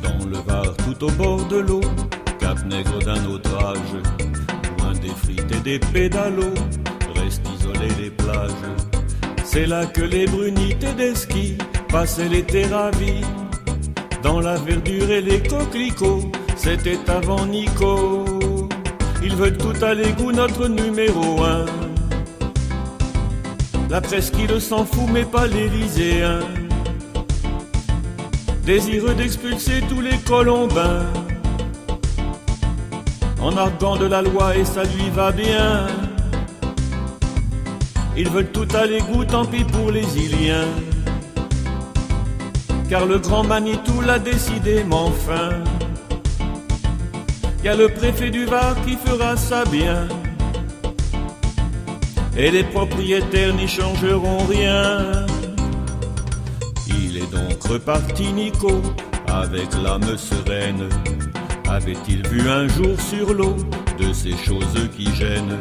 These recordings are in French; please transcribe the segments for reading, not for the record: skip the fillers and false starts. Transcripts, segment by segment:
Dans le Var, tout au bord de l'eau, Cap Nègre d'un autre âge, loin des frites et des pédalos, restent isolées les plages. C'est là que les brunites des skis passaient l'été ravis. Dans la verdure et les coquelicots, c'était avant Nico. Ils veulent tout à l'égout, notre numéro 1. La presqu'île s'en fout, mais pas l'Élyséen. Désireux d'expulser tous les colombins, en arguant de la loi et ça lui va bien. Ils veulent tout à l'égout, tant pis pour les Iliens, car le grand Manitou l'a décidé, mais enfin, y a le préfet du Var qui fera ça bien, et les propriétaires n'y changeront rien. Il est donc reparti Nico, avec l'âme sereine. Avait-il vu un jour sur l'eau de ces choses qui gênent?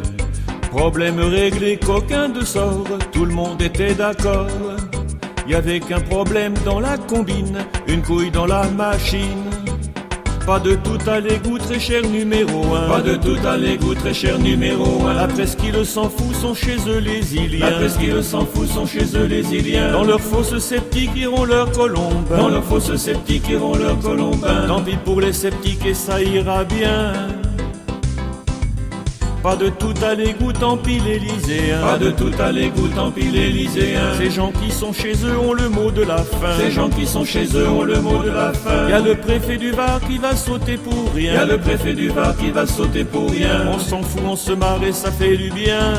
Problème réglé, qu'aucun de sort, tout le monde était d'accord. Y avait qu'un problème dans la combine, une couille dans la machine. Pas de tout à l'égout, très cher numéro 1. Pas de tout à l'égout, très cher numéro 1. La presqu'île s'en fout, sont chez eux les Iliens. La presqu'île s'en fout, sont chez eux les Iliens. Dans leur fosse sceptique iront leurs colombins. Dans leur fosse sceptique iront leurs colombins. Tant pis pour les sceptiques et ça ira bien. Pas de tout à l'égout, tant pis l'Élyséen. Pas de tout à l'égout, tant pis l'Élyséen. Ces gens qui sont chez eux ont le mot de la fin. Ces gens qui sont chez eux ont le mot de la fin. Y a le préfet du Var qui va sauter pour rien. Y a le préfet du Var qui va sauter pour rien. On s'en fout, on se marre et ça fait du bien.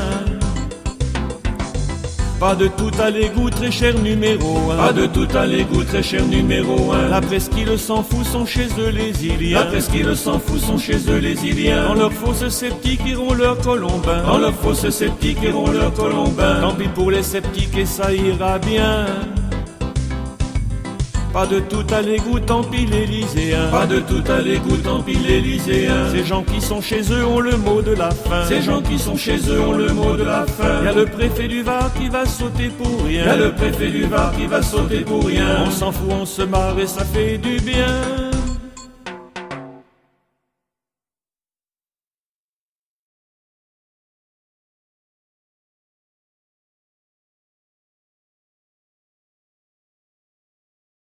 Pas de tout à l'égout, très cher numéro 1. Pas de tout à l'égout, très cher numéro 1. La presqu'île s'en fout, sont chez eux les Iliens. La presqu'île s'en fout, sont chez eux les Iliens. Dans leur fosse sceptique iront leurs colombins. Dans leur fosse sceptique iront leurs colombins. Tant pis pour les sceptiques et ça ira bien. Pas de tout à l'égout, tant pis l'Élyséen. Pas de tout à l'égout, tant pis l'Élyséen. Ces gens qui sont chez eux ont le mot de la fin. Ces gens qui sont chez eux ont le mot de la fin. Y a le préfet du Var qui va sauter pour rien. Y a le préfet du Var qui va sauter pour rien. On s'en fout, on se marre et ça fait du bien.